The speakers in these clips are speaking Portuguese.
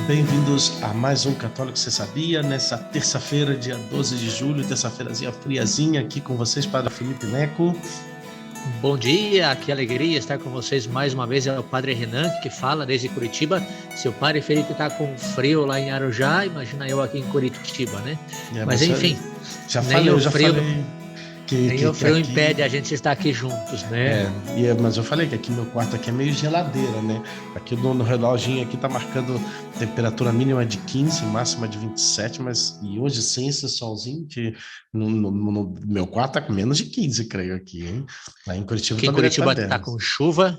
Bem-vindos a mais um Católico Você Sabia? Nessa terça-feira, dia 12 de julho, terça-feirazinha friazinha, aqui com vocês, Padre Felipe Neco. Bom dia, que alegria estar com vocês mais uma vez. É o Padre Renan que fala desde Curitiba. Se o Padre Felipe está com frio lá em Arujá, imagina eu aqui em Curitiba, né? Mas enfim, nem o frio aqui... impede a gente estar aqui juntos, né? Mas eu falei que aqui meu quarto aqui é meio geladeira, né? Aqui no reloginho aqui tá marcando temperatura mínima de 15, máxima de 27, e hoje sem esse solzinho, que no meu quarto tá com menos de 15, creio aqui, hein? Lá em Curitiba aqui em Curitiba tá com chuva,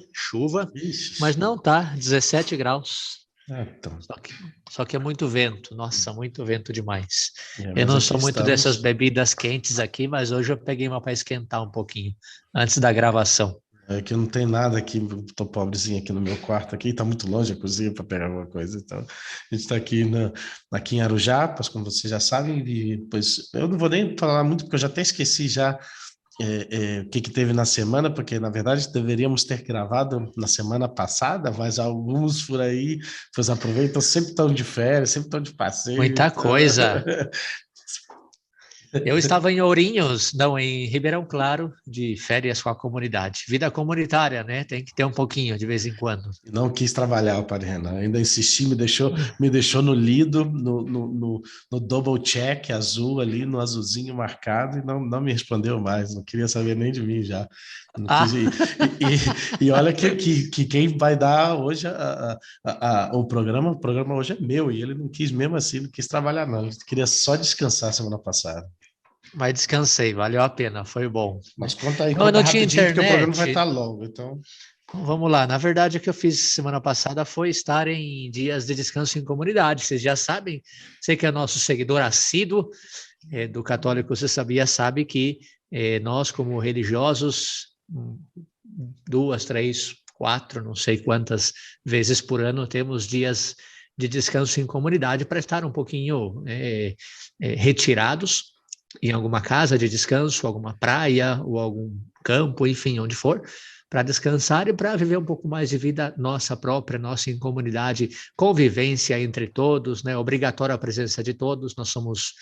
Ixi. mas não tá, 17 graus. Então. Só que é muito vento, nossa, muito vento demais. Eu Mas não aqui sou muito dessas bebidas quentes aqui, mas hoje eu peguei uma para esquentar um pouquinho, antes da gravação. É que não tem nada aqui, tô pobrezinho aqui no meu quarto aqui, tá muito longe a cozinha para pegar alguma coisa, então a gente tá aqui em Arujá, pois como vocês já sabem, e pois eu não vou nem falar muito porque eu já até esqueci já o que teve na semana, porque na verdade deveríamos ter gravado na semana passada, mas alguns por aí, pois aproveitam, sempre estão de férias, sempre estão de passeio. Muita coisa. Eu estava em Ourinhos, não, em Ribeirão Claro, de férias com a comunidade. Vida comunitária, né? Tem que ter um pouquinho de vez em quando. Não quis trabalhar o Padre Renan, ainda insisti, me deixou no lido, no double check azul ali, no azulzinho marcado, e não me respondeu mais, não queria saber nem de mim já. Não quis, e olha que quem vai dar hoje o programa hoje é meu, e ele não quis mesmo assim, não quis trabalhar não, ele queria só descansar semana passada. Mas descansei, valeu a pena, foi bom. Mas conta aí, não tinha rapidinho, internet. porque o programa vai estar longo, então... Vamos lá, na verdade o que eu fiz semana passada foi estar em dias de descanso em comunidade, vocês já sabem, sei que é nosso seguidor assíduo do Católico Você Sabia, sabe que nós como religiosos, 2, 3, 4, não sei quantas vezes por ano, temos dias de descanso em comunidade para estar um pouquinho retirados em alguma casa de descanso, alguma praia ou algum campo, enfim, onde for, para descansar e para viver um pouco mais de vida nossa própria, nossa em comunidade, convivência entre todos, né? Obrigatória a presença de todos, nós somos,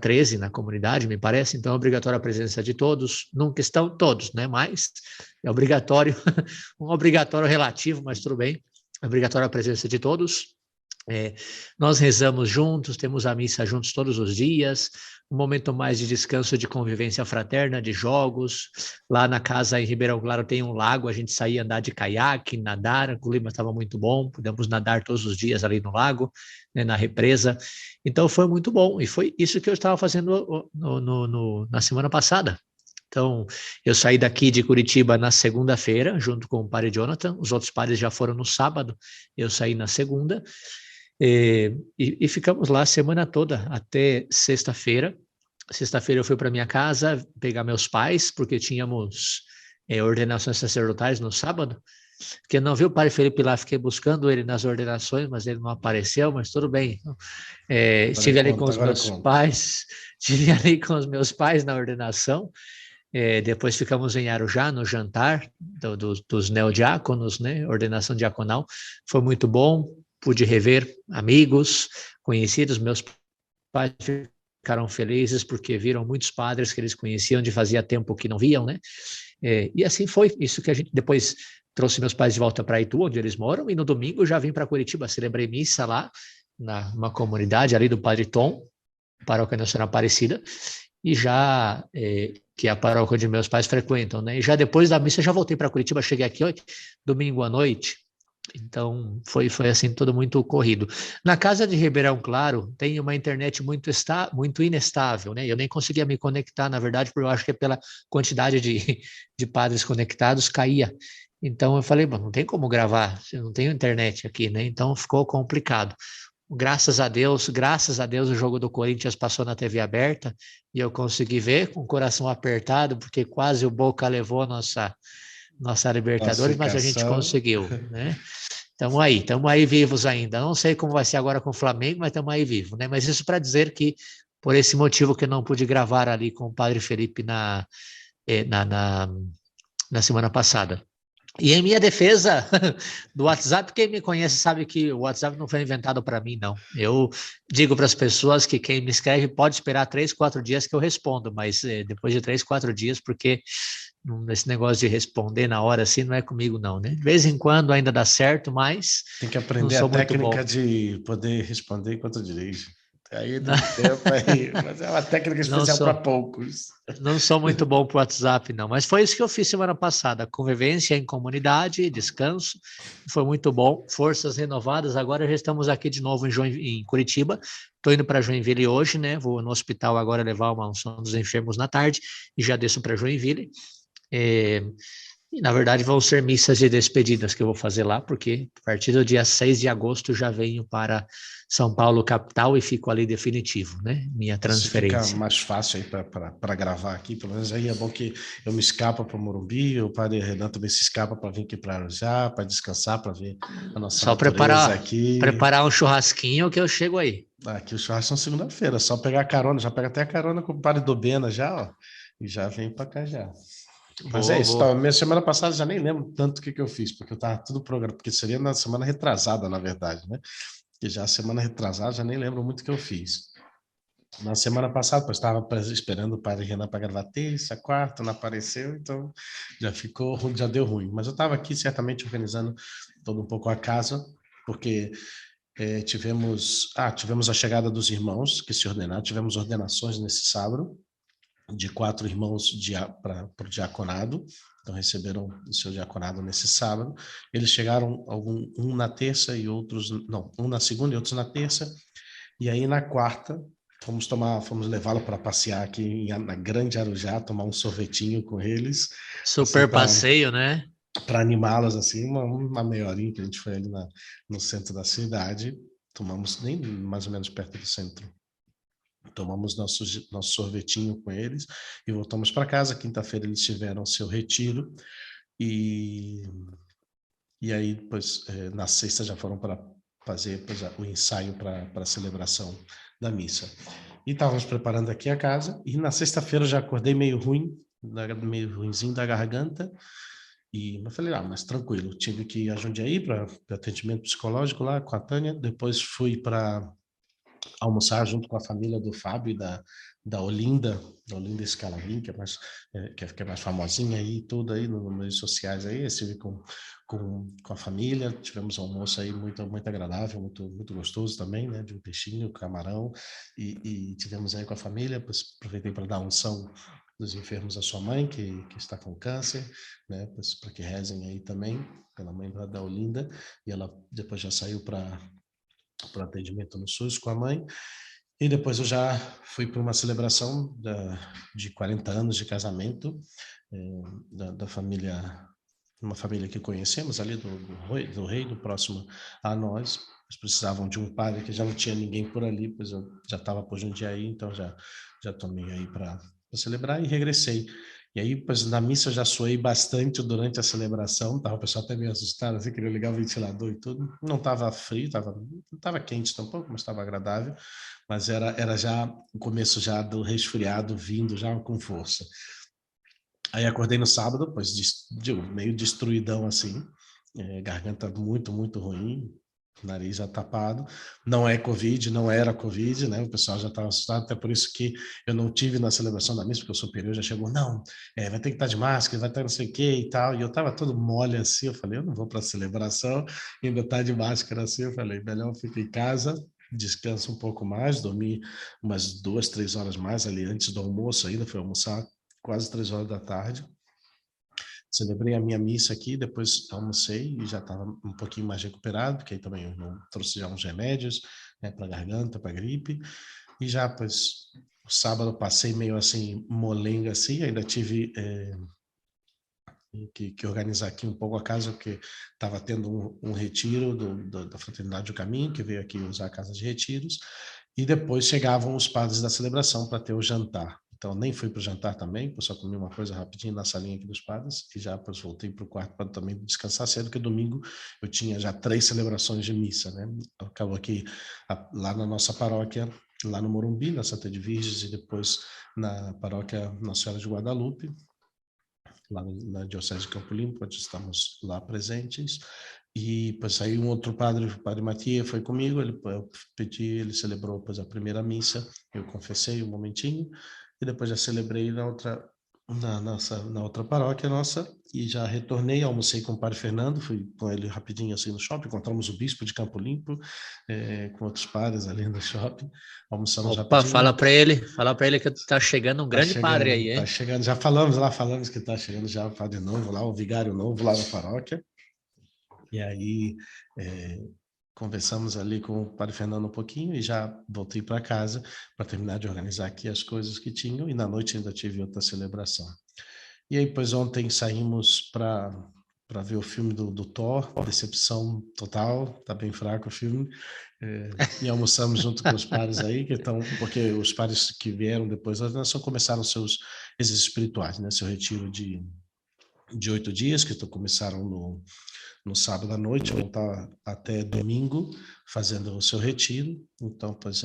13 na comunidade, me parece, então é obrigatória a presença de todos, nunca estão todos, né? Mas é obrigatório, um obrigatório relativo, mas tudo bem, é obrigatória a presença de todos. Nós rezamos juntos, temos a missa juntos todos os dias, um momento mais de descanso, de convivência fraterna, de jogos. Lá na casa em Ribeirão Claro tem um lago, a gente saía andar de caiaque, nadar, o clima estava muito bom, pudemos nadar todos os dias ali no lago, né, na represa. Então foi muito bom, e foi isso que eu estava fazendo na semana passada. Então, eu saí daqui de Curitiba na segunda-feira, junto com o padre Jonathan, os outros padres já foram no sábado, eu saí na segunda, e ficamos lá a semana toda, até sexta-feira. Sexta-feira eu fui para minha casa pegar meus pais, porque tínhamos ordenações sacerdotais no sábado, porque não viu o padre Felipe lá, fiquei buscando ele nas ordenações, mas ele não apareceu, mas tudo bem. Estive ali com os meus pais, estive ali com os meus pais na ordenação, depois ficamos em Arujá, no jantar dos neodiáconos, né, ordenação diaconal, foi muito bom, pude rever amigos, conhecidos, meus pais ficaram felizes porque viram muitos padres que eles conheciam de fazia tempo que não viam, né? E assim foi, isso que a gente depois trouxe meus pais de volta para Itu, onde eles moram, e no domingo já vim para Curitiba, celebrei missa lá, numa comunidade ali do Padre Tom, paróquia Nossa Senhora Aparecida, e já, que é a paróquia onde meus pais frequentam, né? E já depois da missa já voltei para Curitiba, cheguei aqui domingo à noite. Então, foi assim, tudo muito corrido. Na casa de Ribeirão Claro, tem uma internet muito inestável, né? Eu nem conseguia me conectar, na verdade, porque eu acho que é pela quantidade de padres conectados, caía. Então, eu falei, não tem como gravar, eu não tenho internet aqui, né? Então, ficou complicado. Graças a Deus, o jogo do Corinthians passou na TV aberta e eu consegui ver com o coração apertado, porque quase o Boca levou nossa Libertadores, mas a gente conseguiu, né? Estamos aí vivos ainda. Não sei como vai ser agora com o Flamengo, mas estamos aí vivos, né? Mas isso para dizer que, por esse motivo que eu não pude gravar ali com o Padre Felipe na semana passada. E em minha defesa do WhatsApp, quem me conhece sabe que o WhatsApp não foi inventado para mim, não. Eu digo para as pessoas que quem me escreve pode esperar 3, 4 dias que eu respondo, mas depois de 3, 4 dias, porque esse negócio de responder na hora assim não é comigo, não, né? De vez em quando ainda dá certo, mas Tem que não aprender a sou muito bom. técnica de poder responder enquanto dirige. Aí tem tempo aí, mas é uma técnica Não especial para sou. poucos. Não sou muito bom para o WhatsApp, não, mas foi isso que eu fiz semana passada. Convivência em comunidade, descanso, foi muito bom. Forças renovadas. Agora já estamos aqui de novo em Curitiba. Estou indo para Joinville hoje, né? Vou no hospital agora levar uma unção dos enfermos na tarde e já desço para Joinville. É, e, na verdade, vão ser missas de despedidas que eu vou fazer lá, porque a partir do dia 6 de agosto já venho para São Paulo, capital, e fico ali definitivo, né? Minha Se fica transferência. mais fácil aí para gravar aqui, pelo menos aí é bom que eu me escapa para o Morumbi, o Padre Renan também se escapa para vir aqui para Arujá, para descansar, para ver a nossa Só natureza preparar, aqui. preparar um churrasquinho que eu chego aí. Aqui os churrascos são segunda-feira, só pegar carona, já pega até a carona com o Padre Dobena já, ó, e já vem para cá já. Mas é Vou, isso, tá, vou. minha semana passada já nem lembro tanto o que eu fiz, porque eu tava tudo programado, porque seria na semana retrasada, na verdade, né? Que já a semana retrasada já nem lembro muito o que eu fiz. Na semana passada, pois estava esperando o Padre Renan para gravar terça, quarta, não apareceu, então já ficou, já deu ruim. Mas eu estava aqui certamente organizando todo um pouco a casa, porque tivemos a chegada dos irmãos que se ordenaram, tivemos ordenações nesse sábado, de 4 irmãos para o diaconado, então receberam o seu diaconado nesse sábado. Eles chegaram, um na terça e outros, não, um na segunda e outros na terça, e aí na quarta fomos levá-lo para passear aqui na Grande Arujá, tomar um sorvetinho com eles, assim Super para passeio, né? animá-los assim, uma meia horinha que a gente foi ali no centro da cidade, tomamos nem mais ou menos perto do centro. Tomamos nosso sorvetinho com eles e voltamos para casa. Quinta-feira eles tiveram seu retiro e, e aí, depois, na sexta já foram para fazer o ensaio para a celebração da missa. E estávamos preparando aqui a casa e na sexta-feira eu já acordei meio ruim, meio ruinzinho da garganta. E eu falei, mas tranquilo, tive que ir a Jundiaí para atendimento psicológico lá com a Tânia. Depois fui para almoçar junto com a família do Fábio e da Olinda Scalamin, que é mais famosinha aí, tudo aí nos meios sociais aí, estive com a família, tivemos um almoço aí muito, muito agradável, muito, muito gostoso também, né, de um peixinho, camarão, e tivemos aí com a família, pois aproveitei para dar unção dos enfermos à sua mãe, que está com câncer, né, para que rezem aí também, pela mãe da Olinda, e ela depois já saiu para atendimento no SUS com a mãe. E depois eu já fui para uma celebração de 40 anos de casamento da família, uma família que conhecemos ali do Reino, próximo a nós. Eles precisavam de um padre que já não tinha ninguém por ali, pois eu já estava por Jundiaí, então já tomei aí para celebrar e regressei. E aí, pois, na missa eu já suei bastante durante a celebração, tava o pessoal até meio assustado, assim, queria ligar o ventilador e tudo. Não estava frio, não estava quente tampouco, mas estava agradável. Mas era já o começo já do resfriado vindo já com força. Aí acordei no sábado, pois meio destruidão assim, garganta muito, muito ruim, nariz já tapado. Não é Covid, não era Covid, né? O pessoal já estava assustado, até por isso que eu não tive na celebração da missa, porque o superior já chegou, não, vai ter que estar de máscara, vai estar não sei o que e tal. E eu estava todo mole assim, eu falei, eu não vou para a celebração, ainda está de máscara assim, eu falei, melhor eu ficar em casa, descanso um pouco mais, dormi umas 2, 3 horas mais ali antes do almoço ainda, fui almoçar quase 3 horas da tarde. Celebrei a minha missa aqui, depois almocei e já estava um pouquinho mais recuperado, porque aí também eu não trouxe já uns remédios, né, para garganta, para gripe. E já, pois, o sábado passei meio assim, molenga assim, ainda tive que organizar aqui um pouco a casa, porque estava tendo um retiro da Fraternidade do Caminho, que veio aqui usar a casa de retiros, e depois chegavam os padres da celebração para ter o jantar. Então, nem fui para o jantar também, só comi uma coisa rapidinho na salinha aqui dos padres, e já depois voltei para o quarto para também descansar cedo, porque domingo eu tinha já 3 celebrações de missa, né? Acabou aqui lá na nossa paróquia, lá no Morumbi, na Santa de Virgens, e depois na paróquia Nossa Senhora de Guadalupe, lá na Diocese de Campo Limpo, onde estamos lá presentes. E depois aí um outro padre, o padre Matias, foi comigo, ele celebrou depois a primeira missa, eu confessei um momentinho, e depois já celebrei na outra paróquia nossa, e já retornei, almocei com o padre Fernando, fui com ele rapidinho assim no shopping, encontramos o bispo de Campo Limpo, com outros padres ali no shopping, almoçamos Opa, rapidinho. fala para ele que tá chegando um grande padre aí, Tá hein? chegando, falamos que tá chegando já o padre novo lá, o vigário novo lá na paróquia. E aí conversamos ali com o padre Fernando um pouquinho e já voltei para casa para terminar de organizar aqui as coisas que tinham, e na noite ainda tive outra celebração. E aí, pois ontem saímos para ver o filme do Thor, decepção total, tá bem fraco o filme, e almoçamos junto com os pares aí, porque os pares que vieram depois da nação começaram seus exercícios espirituais, né? Seu retiro de 8 dias, que começaram no sábado à noite, vão estar até domingo fazendo o seu retiro. Então, pois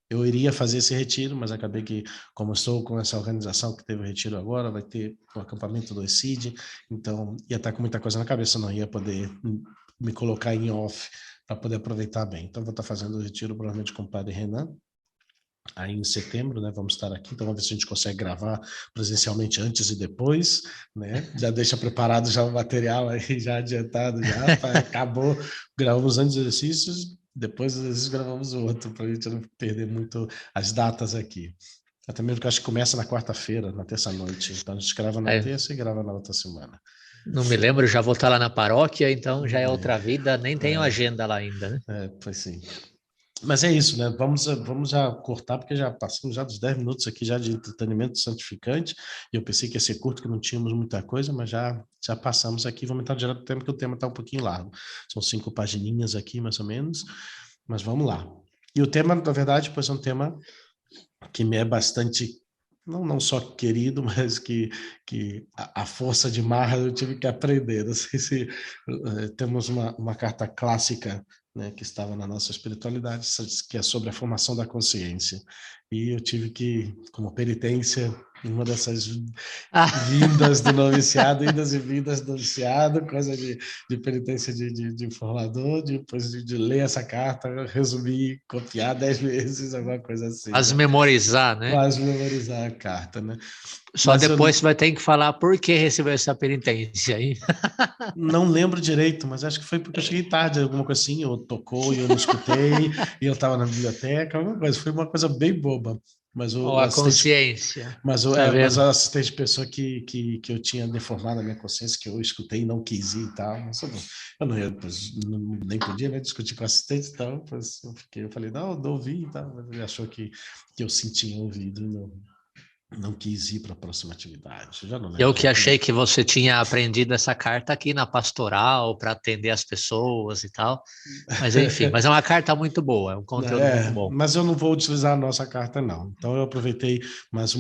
eu iria fazer esse retiro, mas acabei que, como estou com essa organização que teve o retiro agora, vai ter o acampamento do ECID, então ia estar com muita coisa na cabeça, não ia poder me colocar em off para poder aproveitar bem. Então, vou estar fazendo o retiro provavelmente com o padre Renan, aí em setembro, né, vamos estar aqui, então vamos ver se a gente consegue gravar presencialmente antes e depois, né, já deixa preparado já o material aí, já adiantado, acabou, gravamos antes dos exercícios, depois dos exercícios gravamos o outro, para a gente não perder muito as datas aqui. Até mesmo que eu acho que começa na quarta-feira, na terça-noite, então a gente grava na É, terça e grava na outra semana. não me lembro, já vou estar lá na paróquia, então já é outra vida, nem tenho agenda lá ainda, né? Pois sim. Mas é isso, né? Vamos já cortar, porque já passamos já dos 10 minutos aqui já de entretenimento santificante. E eu pensei que ia ser curto, que não tínhamos muita coisa, mas já passamos aqui. Vamos entrar direto no tema, porque o tema está um pouquinho largo. São 5 pagininhas aqui, mais ou menos. Mas vamos lá. E o tema, na verdade, pois é um tema que me é bastante, não só querido, mas que a força de marra eu tive que aprender. Não sei se temos uma carta clássica, né, que estava na nossa espiritualidade, que é sobre a formação da consciência. E eu tive que, como penitência, uma dessas vindas do noviciado, idas e vindas do noviciado, coisa de penitência de formador, depois de ler essa carta, resumir, copiar 10 vezes, alguma coisa assim, As né? memorizar, né? Quase memorizar a carta, né? Só Mas depois eu você vai ter que falar por que recebeu essa penitência aí. não lembro direito, mas acho que foi porque eu cheguei tarde, alguma coisa assim, ou tocou e eu não escutei, e eu estava na biblioteca, alguma coisa, foi uma coisa bem boba. Mas Ou o a assistente consciência, tá mas vendo? a assistente pessoa que eu tinha deformado a minha consciência, que eu escutei e não quis ir e tal. Mas eu não ia, pois, nem podia, né, discutir com a assistente e tal. Pois eu falei, não ouvi e tal. Mas ele achou que eu sentia ouvido e não quis ir para a próxima atividade. Eu já não lembro Eu que direito, achei mas que você tinha aprendido essa carta aqui na pastoral para atender as pessoas e tal. Mas enfim, mas é uma carta muito boa, é um conteúdo muito bom. mas eu não vou utilizar a nossa carta, não. Então eu aproveitei mais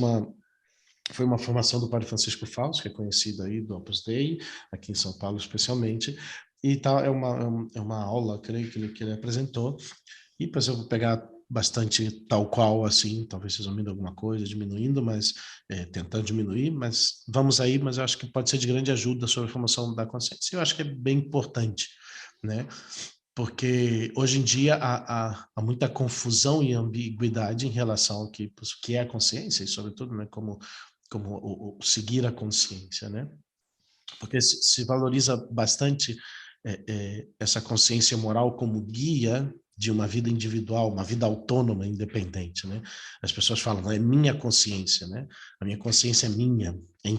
foi uma formação do Padre Francisco Fausto, que é conhecido aí do Opus Dei, aqui em São Paulo especialmente, e tal, é uma aula, creio, que ele apresentou, e depois eu vou pegar bastante tal qual, assim, talvez resumindo alguma coisa, diminuindo, mas tentando diminuir, mas vamos aí, mas eu acho que pode ser de grande ajuda sobre a formação da consciência. Eu acho que é bem importante, né? Porque hoje em dia há muita confusão e ambiguidade em relação ao que é a consciência e, sobretudo, né, como o seguir a consciência, né? Porque se valoriza bastante essa consciência moral como guia de uma vida individual, uma vida autônoma, independente, né? As pessoas falam, não é minha consciência, né? A minha consciência é minha, é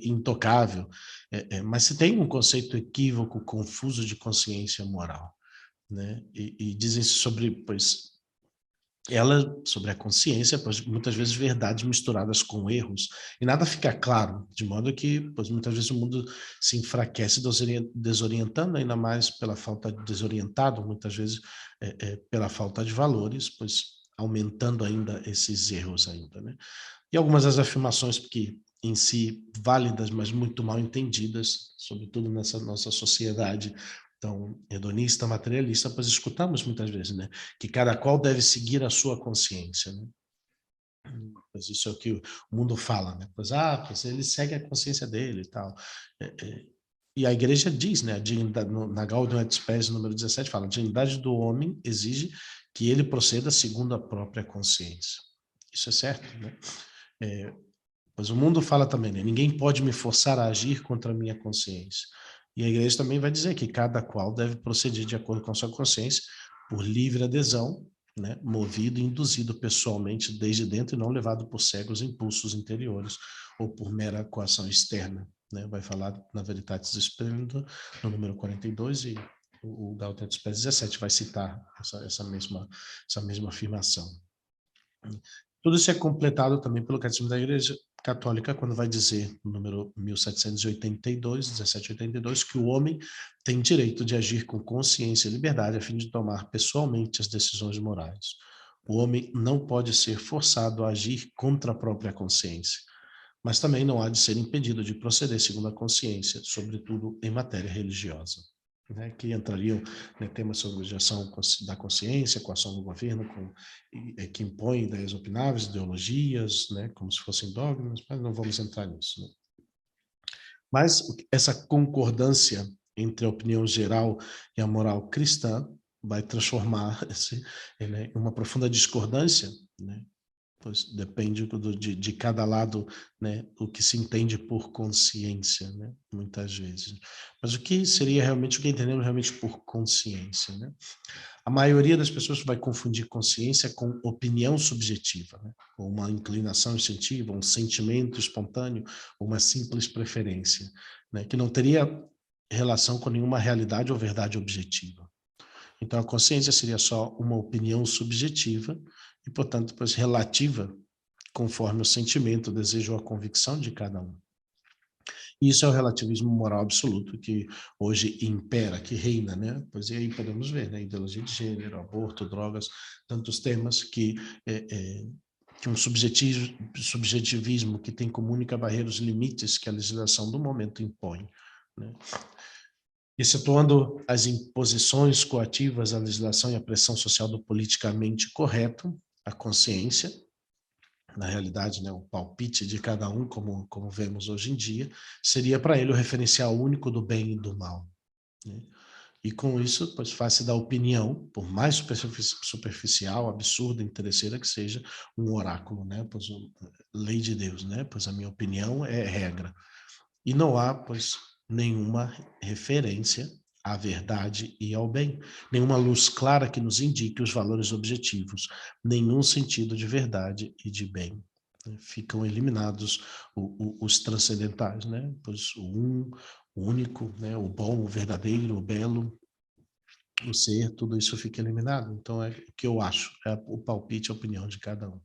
intocável. Mas se tem um conceito equívoco, confuso de consciência moral, né? E dizem sobre, pois, sobre a consciência, pois muitas vezes verdades misturadas com erros, e nada fica claro, de modo que, pois muitas vezes o mundo se enfraquece desorientando, ainda mais pela falta de desorientado, muitas vezes pela falta de valores, pois aumentando ainda esses erros ainda, né? E algumas das afirmações que em si válidas, mas muito mal entendidas, sobretudo nessa nossa sociedade tão hedonista, materialista, pois escutamos muitas vezes, né, que cada qual deve seguir a sua consciência, né? Pois isso é o que o mundo fala, né? Pois ele segue a consciência dele e tal. E a igreja diz, né? Na Gaudium et Spes, número 17, fala: a dignidade do homem exige que ele proceda segundo a própria consciência. Isso é certo, né? Mas o mundo fala também, né? Ninguém pode me forçar a agir contra a minha consciência. E a igreja também vai dizer que cada qual deve proceder de acordo com a sua consciência, por livre adesão, né? Movido e induzido pessoalmente desde dentro e não levado por cegos impulsos interiores ou por mera coação externa. Né? Vai falar na Veritatis Splendor, no número 42, e o Gaudium et Spes 17 vai citar essa mesma afirmação. Tudo isso é completado também pelo Catecismo da Igreja Católica, quando vai dizer, no número 1782, 1782, que o homem tem direito de agir com consciência e liberdade a fim de tomar pessoalmente as decisões morais. O homem não pode ser forçado a agir contra a própria consciência, mas também não há de ser impedido de proceder segundo a consciência, sobretudo em matéria religiosa. Né, que entrariam, né, temas sobre objeção da consciência, coação do governo, que impõe ideias opináveis, ideologias, né, como se fossem dogmas, mas não vamos entrar nisso. Né? Mas essa concordância entre a opinião geral e a moral cristã vai transformar-se em uma profunda discordância, né? Pois depende de cada lado, né, o que se entende por consciência, né, muitas vezes. Mas o que seria realmente, o que entendemos realmente por consciência, né? A maioria das pessoas vai confundir consciência com opinião subjetiva, né? Ou uma inclinação instintiva, um sentimento espontâneo, ou uma simples preferência, né? Que não teria relação com nenhuma realidade ou verdade objetiva. Então, a consciência seria só uma opinião subjetiva e, portanto, pois, relativa conforme o sentimento, o desejo ou a convicção de cada um. E isso é o relativismo moral absoluto que hoje impera, que reina, né? Pois e aí podemos ver, né? Ideologia de gênero, aborto, drogas, tantos temas que um subjetivismo que tem como única barreira os limites que a legislação do momento impõe, né? Excetuando as imposições coativas à legislação e a pressão social do politicamente correto, a consciência, na realidade, né, o palpite de cada um, como vemos hoje em dia, seria para ele o referencial único do bem e do mal. Né? E com isso, pois faz-se da opinião, por mais superficial, absurda, interesseira que seja, um oráculo, né? Pois lei de Deus, né? Pois a minha opinião é regra. E não há, pois, nenhuma referência à verdade e ao bem, nenhuma luz clara que nos indique os valores objetivos, nenhum sentido de verdade e de bem. Ficam eliminados os transcendentais, né? Pois o único, né? O bom, o verdadeiro, o belo, o ser, tudo isso fica eliminado. Então é o que eu acho, é o palpite, a opinião de cada um.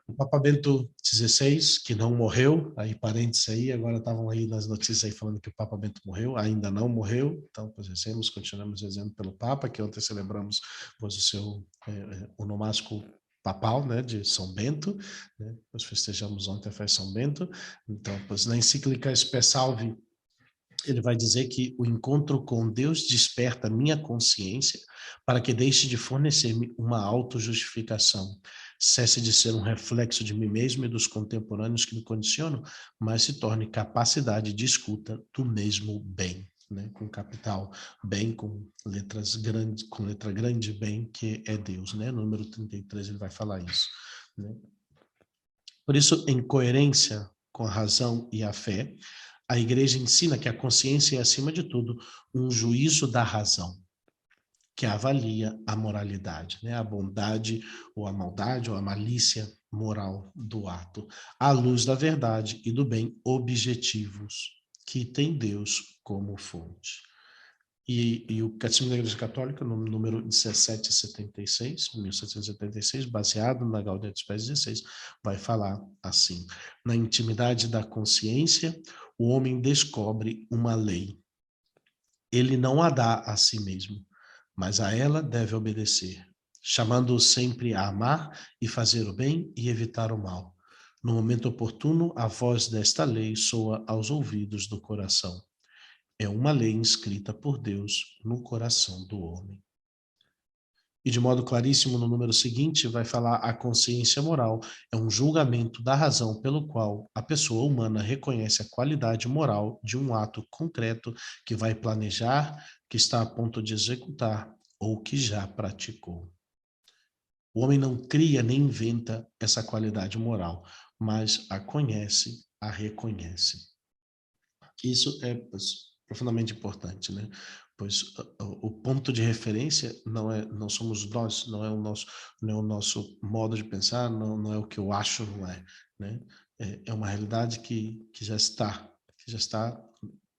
O Papa Bento XVI, que não morreu, aí parênteses aí, agora estavam aí nas notícias aí falando que o Papa Bento morreu, ainda não morreu, então pois rezemos, continuamos rezando pelo Papa, que ontem celebramos pois, o seu onomástico papal, né, de São Bento, né, nós festejamos ontem a festa de São Bento, então pois na encíclica Spe Salvi, ele vai dizer que o encontro com Deus desperta minha consciência para que deixe de fornecer-me uma autojustificação, cesse de ser um reflexo de mim mesmo e dos contemporâneos que me condicionam, mas se torne capacidade de escuta do mesmo bem, né? Com capital bem, com letras grandes, com letra grande bem, que é Deus, né? No número 33 ele vai falar isso, né? Por isso, em coerência com a razão e a fé, a igreja ensina que a consciência é, acima de tudo, um juízo da razão, que avalia a moralidade, né? A bondade ou a maldade ou a malícia moral do ato, à luz da verdade e do bem objetivos, que tem Deus como fonte. E o Catecismo da Igreja Católica, no número 1776, 1776, baseado na Gaudium et Spes 16, vai falar assim: na intimidade da consciência, o homem descobre uma lei. Ele não a dá a si mesmo, mas a ela deve obedecer, chamando-o sempre a amar e fazer o bem e evitar o mal. No momento oportuno, a voz desta lei soa aos ouvidos do coração. É uma lei inscrita por Deus no coração do homem. E de modo claríssimo, no número seguinte, vai falar: a consciência moral é um julgamento da razão pelo qual a pessoa humana reconhece a qualidade moral de um ato concreto que vai planejar, que está a ponto de executar ou que já praticou. O homem não cria nem inventa essa qualidade moral, mas a conhece, a reconhece. Isso é profundamente importante, né? Pois o ponto de referência não somos nós, não é o nosso modo de pensar, não é o que eu acho, não é, né? É uma realidade que já está,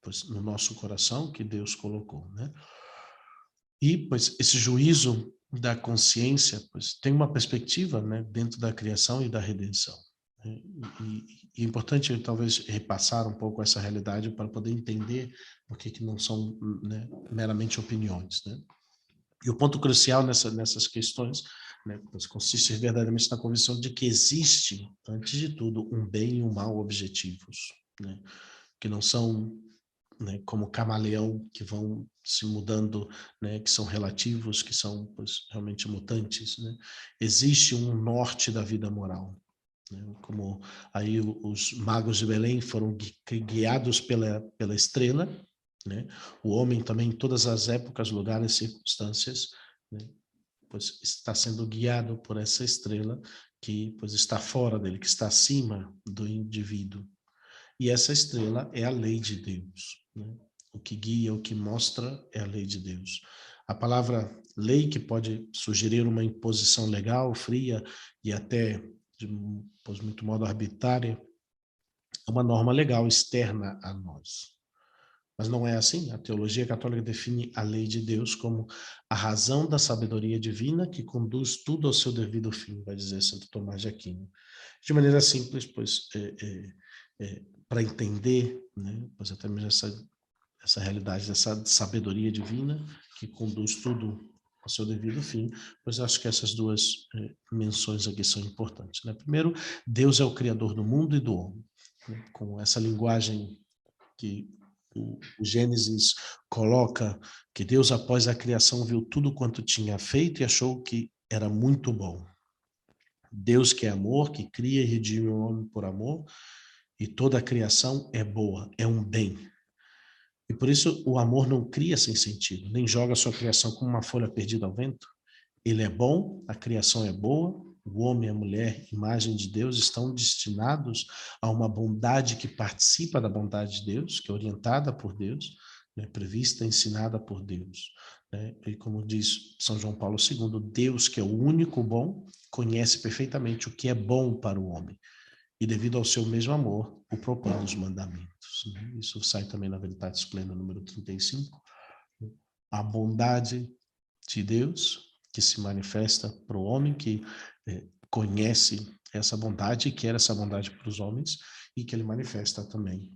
pois, no nosso coração, que Deus colocou, né? E pois esse juízo da consciência, pois tem uma perspectiva, né, dentro da criação e da redenção. E é importante talvez repassar um pouco essa realidade para poder entender por que não são, né, meramente opiniões, né? E o ponto crucial nessas questões, né, consiste verdadeiramente na convicção de que existe, antes de tudo, um bem e um mal objetivos, né, que não são, né, como camaleão, que vão se mudando, né, que são relativos, que são, pois, realmente mutantes, né? Existe um norte da vida moral, né? Como aí os magos de Belém foram guiados pela estrela, né? O homem também, em todas as épocas, lugares e circunstâncias, né, pois está sendo guiado por essa estrela que, pois, está fora dele, que está acima do indivíduo. E essa estrela é a lei de Deus, né? O que guia, o que mostra é a lei de Deus. A palavra lei, que pode sugerir uma imposição legal, fria e até de muito modo arbitrária, é uma norma legal externa a nós. Mas não é assim. A teologia católica define a lei de Deus como a razão da sabedoria divina que conduz tudo ao seu devido fim, vai dizer Santo Tomás de Aquino. De maneira simples, pois, para entender, né, pois até mesmo essa realidade dessa sabedoria divina que conduz tudo ao seu devido fim, pois acho que essas duas menções aqui são importantes, né? Primeiro, Deus é o criador do mundo e do homem, né? Com essa linguagem que o Gênesis coloca, que Deus, após a criação, viu tudo quanto tinha feito e achou que era muito bom. Deus, que é amor, que cria e redime o homem por amor, e toda a criação é boa, é um bem. E por isso o amor não cria sem sentido, nem joga a sua criação como uma folha perdida ao vento. Ele é bom, a criação é boa, o homem e a mulher, imagem de Deus, estão destinados a uma bondade que participa da bondade de Deus, que é orientada por Deus, né, prevista, ensinada por Deus, né? E como diz São João Paulo II, Deus, que é o único bom, conhece perfeitamente o que é bom para o homem. E devido ao seu mesmo amor, o propõe os mandamentos, né? Isso sai também na Veritatis Plena, número 35. A bondade de Deus que se manifesta para o homem, que conhece essa bondade e quer essa bondade para os homens, e que ele manifesta também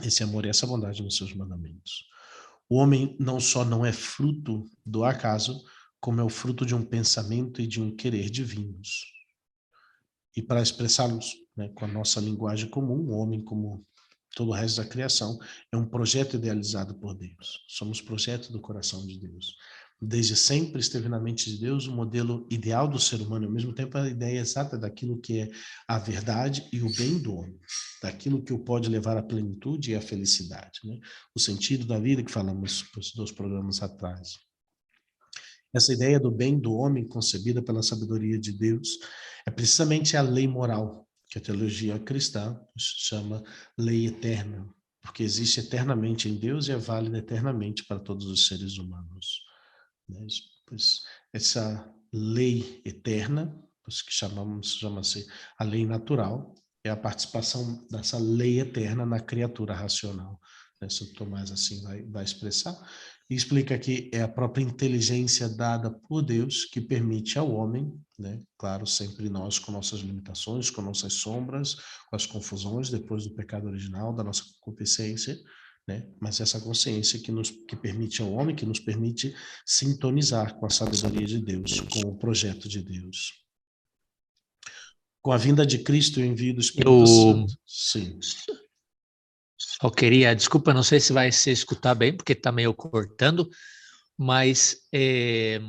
esse amor e essa bondade nos seus mandamentos. O homem não só não é fruto do acaso, como é o fruto de um pensamento e de um querer divinos. E para expressá-los, né, com a nossa linguagem comum, o homem, como todo o resto da criação, é um projeto idealizado por Deus. Somos projeto do coração de Deus. Desde sempre esteve na mente de Deus o modelo ideal do ser humano, ao mesmo tempo a ideia exata daquilo que é a verdade e o bem do homem, daquilo que o pode levar à plenitude e à felicidade, né? O sentido da vida que falamos nos 2 programas atrás. Essa ideia do bem do homem, concebida pela sabedoria de Deus, é precisamente a lei moral, que a teologia cristã chama lei eterna, porque existe eternamente em Deus e é válida eternamente para todos os seres humanos. Pois essa lei eterna, que chama-se a lei natural, é a participação dessa lei eterna na criatura racional. Santo Tomás assim vai expressar, e explica que é a própria inteligência dada por Deus que permite ao homem, né, claro, sempre nós com nossas limitações, com nossas sombras, com as confusões depois do pecado original, da nossa concupiscência, né, mas essa consciência que permite ao homem, que nos permite sintonizar com a sabedoria de Deus, com o projeto de Deus. Com a vinda de Cristo e o envio do Espírito Santo. Sim. Só queria, desculpa, não sei se vai se escutar bem, porque está meio cortando, mas é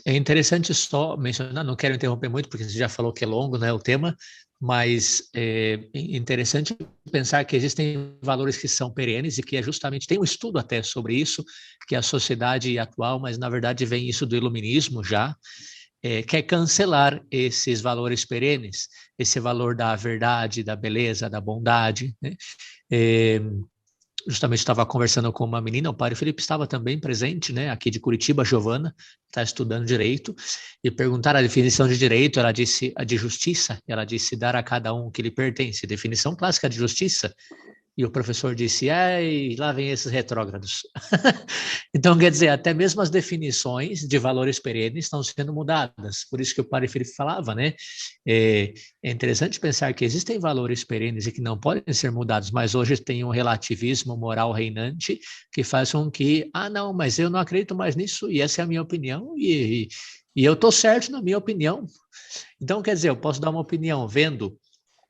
interessante só mencionar, não quero interromper muito, porque você já falou que é longo, né, o tema, mas é interessante pensar que existem valores que são perenes e que justamente tem um estudo até sobre isso, que é a sociedade atual, mas na verdade vem isso do iluminismo já, quer cancelar esses valores perenes, esse valor da verdade, da beleza, da bondade, né? É, Justamente estava conversando com uma menina, o padre Felipe estava também presente, né, aqui de Curitiba, a Giovana, está estudando direito, e perguntaram a definição de direito, ela disse a de justiça, ela disse dar a cada um o que lhe pertence, definição clássica de justiça, e o professor disse, ai, lá vem esses retrógrados. Então, quer dizer, até mesmo as definições de valores perenes estão sendo mudadas. Por isso que o padre Felipe falava, né? É interessante pensar que existem valores perenes e que não podem ser mudados, mas hoje tem um relativismo moral reinante que faz com que, não, mas eu não acredito mais nisso e essa é a minha opinião e eu estou certo na minha opinião. Então, quer dizer, eu posso dar uma opinião vendo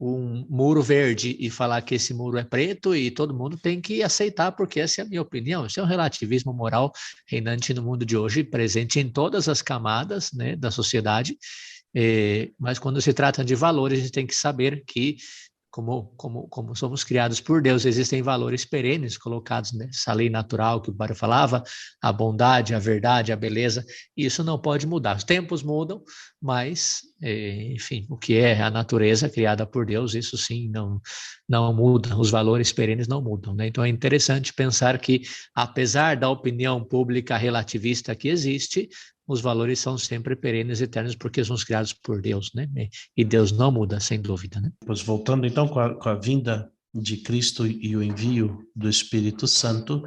um muro verde e falar que esse muro é preto e todo mundo tem que aceitar, porque essa é a minha opinião. Isso é um relativismo moral reinante no mundo de hoje, presente em todas as camadas, né, da sociedade, mas quando se trata de valores, a gente tem que saber que como somos criados por Deus, existem valores perenes colocados nessa lei natural que o Mário falava, a bondade, a verdade, a beleza, e isso não pode mudar. Os tempos mudam, mas, enfim, o que é a natureza criada por Deus, isso sim não muda, os valores perenes não mudam, né? Então é interessante pensar que, apesar da opinião pública relativista que existe, os valores são sempre perenes e eternos porque são criados por Deus, né? E Deus não muda, sem dúvida, né? Pois voltando então com a vinda de Cristo e o envio do Espírito Santo,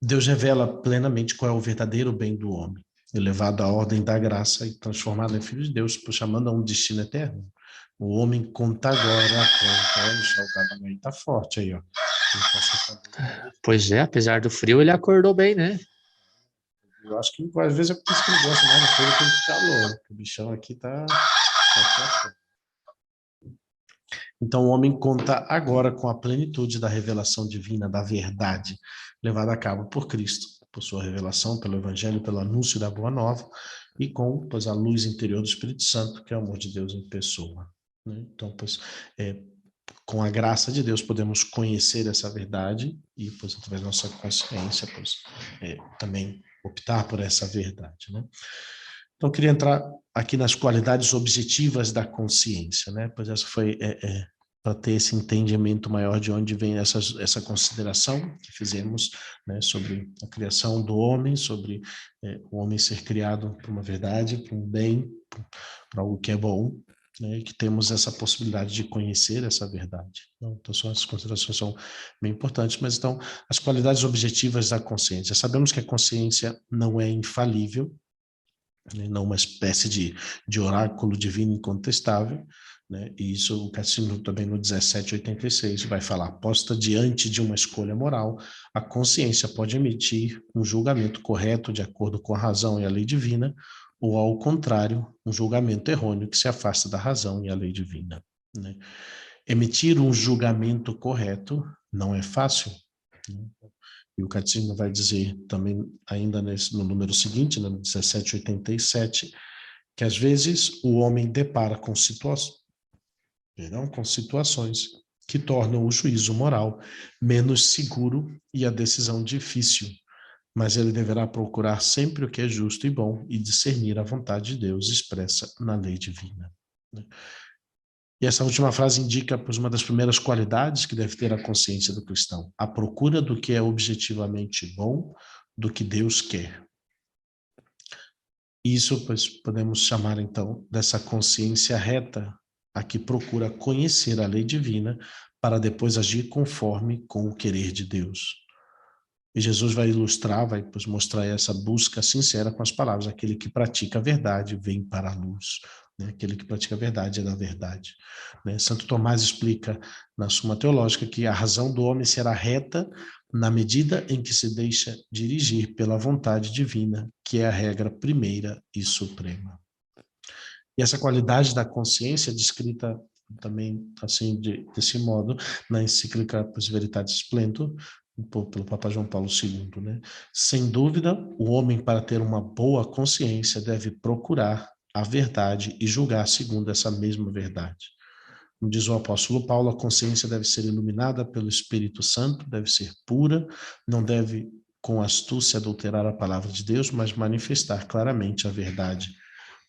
Deus revela plenamente qual é o verdadeiro bem do homem, elevado à ordem da graça e transformado em filho de Deus, chamando a um destino eterno. O homem conta agora com o Michel Gabriel aí tá forte aí, ó. Pois é, apesar do frio, ele acordou bem, né? Eu acho que às vezes é por isso que ele gosta mais do frio que do calor. O bichão aqui tá forte. Então, o homem conta agora com a plenitude da revelação divina, da verdade, levada a cabo por Cristo, por sua revelação, pelo Evangelho, pelo anúncio da Boa Nova, e com, pois, a luz interior do Espírito Santo, que é o amor de Deus em pessoa. Né? Então, pois, com a graça de Deus, podemos conhecer essa verdade e, pois, através da nossa consciência, pois, também optar por essa verdade. Né? Então, eu queria entrar aqui nas qualidades objetivas da consciência, né? Pois essa foi para ter esse entendimento maior de onde vem essa consideração que fizemos, né, sobre a criação do homem, sobre o homem ser criado para uma verdade, para um bem, para algo que é bom, né, e que temos essa possibilidade de conhecer essa verdade. Então, as considerações são bem importantes, mas então, as qualidades objetivas da consciência. Sabemos que a consciência não é infalível, não uma espécie de oráculo divino incontestável, né? E isso o Catecismo também no 1786 vai falar, posta diante de uma escolha moral, a consciência pode emitir um julgamento correto de acordo com a razão e a lei divina, ou ao contrário, um julgamento errôneo que se afasta da razão e a lei divina. Né? Emitir um julgamento correto não é fácil, né? E o Catecismo vai dizer também, ainda no número seguinte, no 1787, que às vezes o homem depara com situações que tornam o juízo moral menos seguro e a decisão difícil, mas ele deverá procurar sempre o que é justo e bom e discernir a vontade de Deus expressa na lei divina. E essa última frase indica, pois, uma das primeiras qualidades que deve ter a consciência do cristão, a procura do que é objetivamente bom, do que Deus quer. Isso, pois, podemos chamar, então, dessa consciência reta, a que procura conhecer a lei divina para depois agir conforme com o querer de Deus. E Jesus vai ilustrar, vai, pois, mostrar essa busca sincera com as palavras, aquele que pratica a verdade vem para a luz. Né? Aquele que pratica a verdade é da verdade. Né? Santo Tomás explica na Suma Teológica que a razão do homem será reta na medida em que se deixa dirigir pela vontade divina, que é a regra primeira e suprema. E essa qualidade da consciência é descrita também assim desse modo na encíclica Pros Veritatis Splendor, pelo Papa João Paulo II, né? Sem dúvida, o homem, para ter uma boa consciência, deve procurar a verdade e julgar segundo essa mesma verdade. Como diz o apóstolo Paulo, a consciência deve ser iluminada pelo Espírito Santo, deve ser pura, não deve com astúcia adulterar a palavra de Deus, mas manifestar claramente a verdade.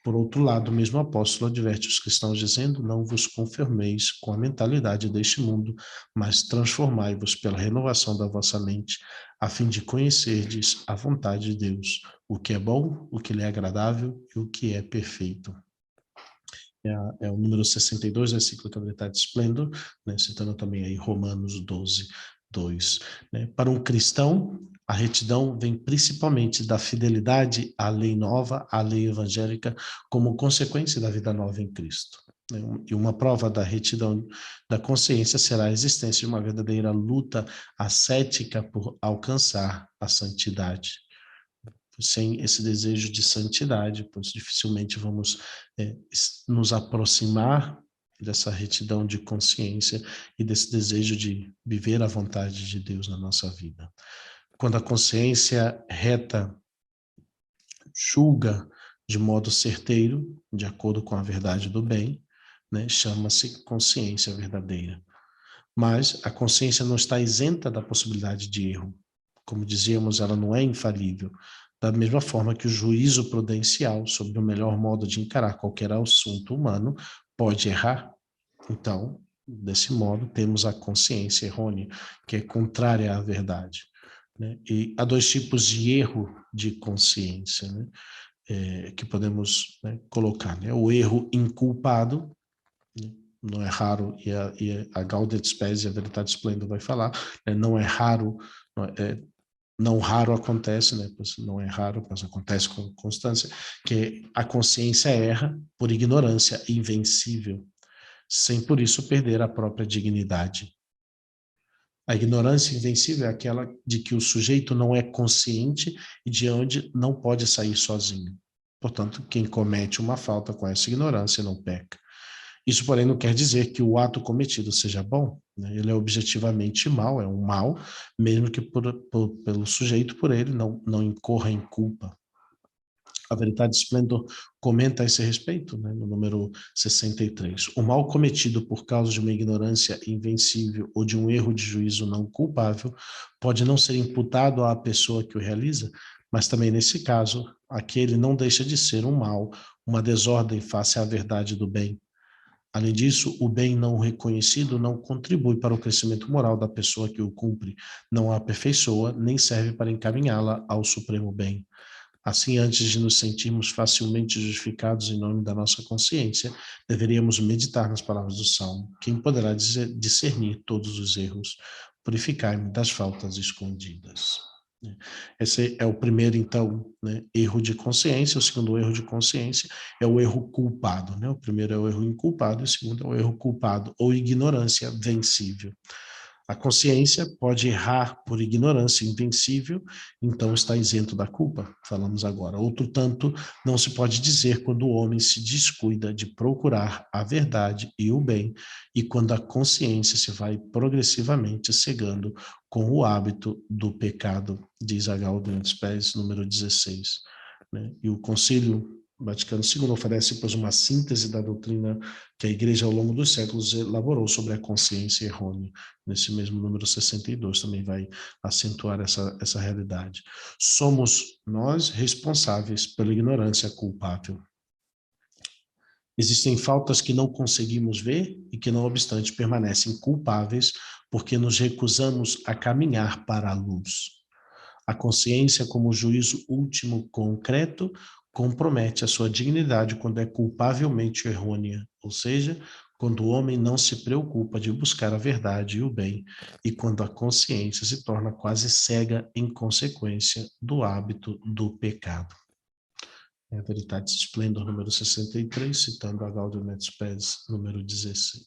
Por outro lado, o mesmo apóstolo adverte os cristãos dizendo: não vos conformeis com a mentalidade deste mundo, mas transformai-vos pela renovação da vossa mente, a fim de conhecerdes a vontade de Deus, o que é bom, o que lhe é agradável e o que é perfeito. É o número 62 da Encíclica Veritatis Splendor, né, citando também aí Romanos 12, 2. Né? Para um cristão, a retidão vem principalmente da fidelidade à lei nova, à lei evangélica, como consequência da vida nova em Cristo. Né? E uma prova da retidão da consciência será a existência de uma verdadeira luta ascética por alcançar a santidade. Sem esse desejo de santidade, pois dificilmente vamos nos aproximar dessa retidão de consciência e desse desejo de viver a vontade de Deus na nossa vida. Quando a consciência reta julga de modo certeiro, de acordo com a verdade do bem, né, chama-se consciência verdadeira. Mas a consciência não está isenta da possibilidade de erro. Como dizíamos, ela não é infalível. Da mesma forma que o juízo prudencial sobre o melhor modo de encarar qualquer assunto humano pode errar. Então, desse modo, temos a consciência errônea, que é contrária à verdade. Né? E há dois tipos de erro de consciência, né? Que podemos, né, colocar. Né? O erro inculpado, né? Não é raro, e a Gaudium et Spes e a Veritatis Splendor vai falar, né? Não é raro, não raro acontece, né? Não é raro, mas acontece com constância, que a consciência erra por ignorância invencível, sem por isso perder a própria dignidade. A ignorância invencível é aquela de que o sujeito não é consciente e de onde não pode sair sozinho. Portanto, quem comete uma falta com essa ignorância não peca. Isso, porém, não quer dizer que o ato cometido seja bom, né? Ele é objetivamente mal, é um mal, mesmo que pelo sujeito, por ele, não incorra em culpa. A Veritatis Splendor comenta a esse respeito, né, no número 63. O mal cometido por causa de uma ignorância invencível ou de um erro de juízo não culpável pode não ser imputado à pessoa que o realiza, mas também, nesse caso, aquele não deixa de ser um mal, uma desordem face à verdade do bem. Além disso, o bem não reconhecido não contribui para o crescimento moral da pessoa que o cumpre, não a aperfeiçoa, nem serve para encaminhá-la ao supremo bem. Assim, antes de nos sentirmos facilmente justificados em nome da nossa consciência, deveríamos meditar nas palavras do Salmo. Quem poderá discernir todos os erros? Purificai-me das faltas escondidas. Esse é o primeiro, então, né, erro de consciência. O segundo erro de consciência é o erro culpado. Né? O primeiro é o erro inculpado, o segundo é o erro culpado, ou ignorância vencível. A consciência pode errar por ignorância invencível, então está isento da culpa, falamos agora. Outro tanto, não se pode dizer quando o homem se descuida de procurar a verdade e o bem, e quando a consciência se vai progressivamente cegando com o hábito do pecado, diz a Gaudium et Spes, número 16. Né? E o Concílio Vaticano II oferece, pois, uma síntese da doutrina que a Igreja, ao longo dos séculos, elaborou sobre a consciência errônea. Nesse mesmo número 62 também vai acentuar essa realidade. Somos nós responsáveis pela ignorância culpável. Existem faltas que não conseguimos ver e que, não obstante, permanecem culpáveis porque nos recusamos a caminhar para a luz. A consciência, como juízo último concreto, compromete a sua dignidade quando é culpavelmente errônea, ou seja, quando o homem não se preocupa de buscar a verdade e o bem, e quando a consciência se torna quase cega em consequência do hábito do pecado. É a Veritatis Splendor, número 63, citando a Gaudium et Spes, número 16.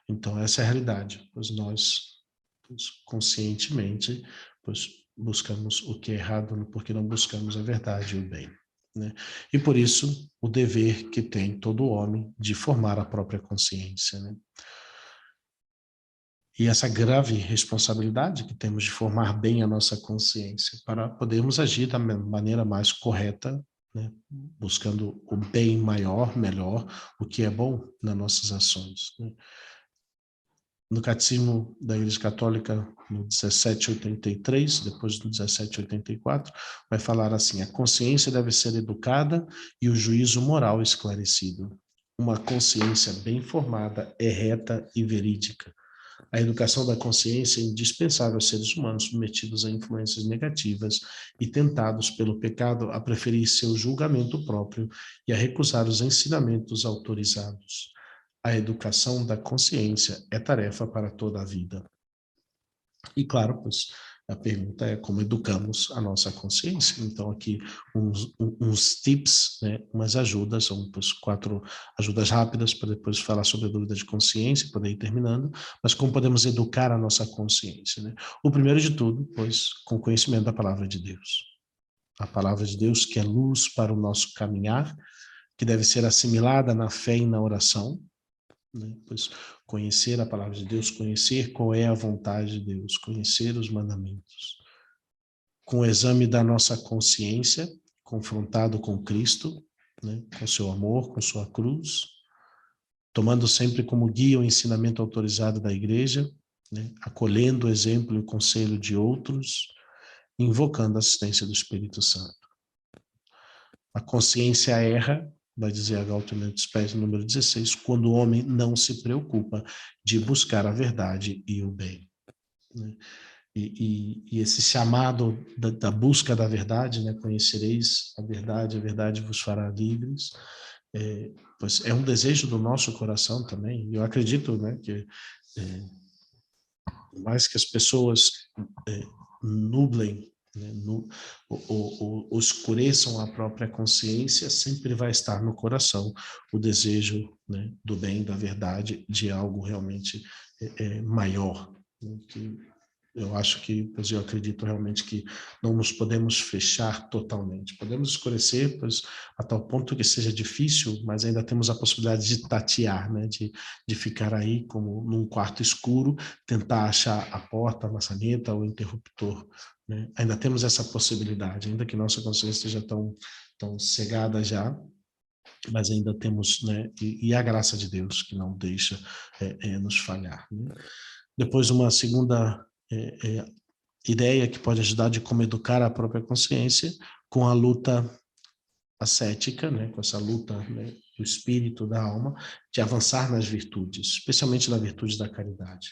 Então, essa é a realidade, pois nós, conscientemente, pois buscamos o que é errado porque não buscamos a verdade e o bem. Né? E por isso, o dever que tem todo homem de formar a própria consciência. Né? E essa grave responsabilidade que temos de formar bem a nossa consciência para podermos agir da maneira mais correta, né? Buscando o bem maior, melhor, o que é bom nas nossas ações, né? No Catecismo da Igreja Católica, no 1783, depois do 1784, vai falar assim: a consciência deve ser educada e o juízo moral esclarecido. Uma consciência bem formada é reta e verídica. A educação da consciência é indispensável aos seres humanos submetidos a influências negativas e tentados pelo pecado a preferir seu julgamento próprio e a recusar os ensinamentos autorizados. A educação da consciência é tarefa para toda a vida. E claro, pois a pergunta é como educamos a nossa consciência. Então aqui uns tips, né, umas ajudas, são pois, 4 ajudas rápidas para depois falar sobre a dúvida de consciência, poder ir terminando, mas como podemos educar a nossa consciência, né? O primeiro de tudo, pois, com conhecimento da palavra de Deus. A palavra de Deus que é luz para o nosso caminhar, que deve ser assimilada na fé e na oração, né? Pois conhecer a palavra de Deus, conhecer qual é a vontade de Deus, conhecer os mandamentos. Com o exame da nossa consciência, confrontado com Cristo, né? Com seu amor, com sua cruz, tomando sempre como guia o ensinamento autorizado da igreja, né? Acolhendo o exemplo e o conselho de outros, invocando a assistência do Espírito Santo. A consciência erra, vai dizer a Gautamento Spes, número 16, quando o homem não se preocupa de buscar a verdade e o bem. Né? E esse chamado da busca da verdade, né? Conhecereis a verdade vos fará livres, pois é um desejo do nosso coração também. Eu acredito, né, que por mais que as pessoas nublem, né, ou escureçam a própria consciência, sempre vai estar no coração o desejo, né, do bem, da verdade, de algo realmente maior, né, que eu acho que, pois eu acredito realmente que não nos podemos fechar totalmente. Podemos escurecer, pois a tal ponto que seja difícil, mas ainda temos a possibilidade de tatear, né? De ficar aí como num quarto escuro, tentar achar a porta, a maçaneta, o interruptor, né? Ainda temos essa possibilidade, ainda que nossa consciência esteja tão cegada já, mas ainda temos, né? E a graça de Deus que não deixa nos falhar, né? Depois uma segunda ideia que pode ajudar de como educar a própria consciência com a luta ascética, né, com essa luta, né, do espírito, da alma, de avançar nas virtudes, especialmente na virtude da caridade.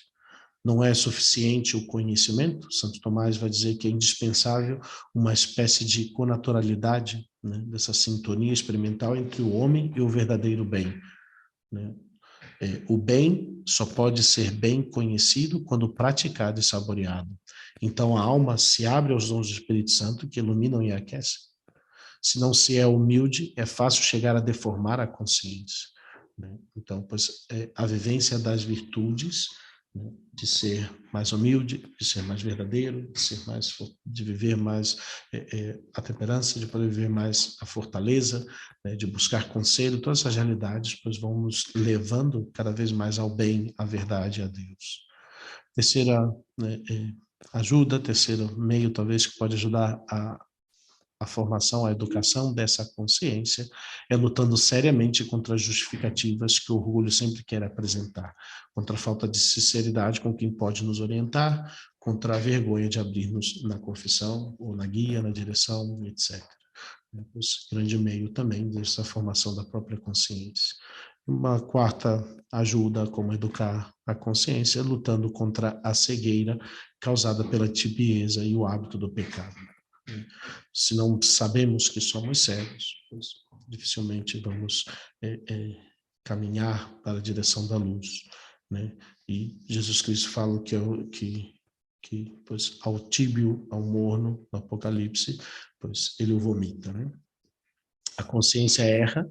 Não é suficiente o conhecimento, Santo Tomás vai dizer que é indispensável uma espécie de conaturalidade, né, dessa sintonia experimental entre o homem e o verdadeiro bem, né? O bem só pode ser bem conhecido quando praticado e saboreado. Então a alma se abre aos dons do Espírito Santo que iluminam e aquecem. Se não se é humilde, é fácil chegar a deformar a consciência, né? Então, pois, a vivência das virtudes, né, de ser mais humilde, de ser mais verdadeiro, de viver mais a temperança, de poder viver mais a fortaleza, né, de buscar conselho, todas essas realidades, pois vão nos levando cada vez mais ao bem, à verdade, a Deus. Terceira, né, ajuda, terceiro meio talvez que pode ajudar a formação, a educação dessa consciência é lutando seriamente contra as justificativas que o orgulho sempre quer apresentar, contra a falta de sinceridade com quem pode nos orientar, contra a vergonha de abrir-nos na confissão, ou na guia, na direção, etc. Esse grande meio também dessa formação da própria consciência. Uma quarta ajuda como educar a consciência, lutando contra a cegueira causada pela tibieza e o hábito do pecado. Se não sabemos que somos cegos, pois dificilmente vamos caminhar para a direção da luz, né? E Jesus Cristo fala que pois ao tíbio, ao morno, no Apocalipse, pois ele o vomita, né? A consciência erra,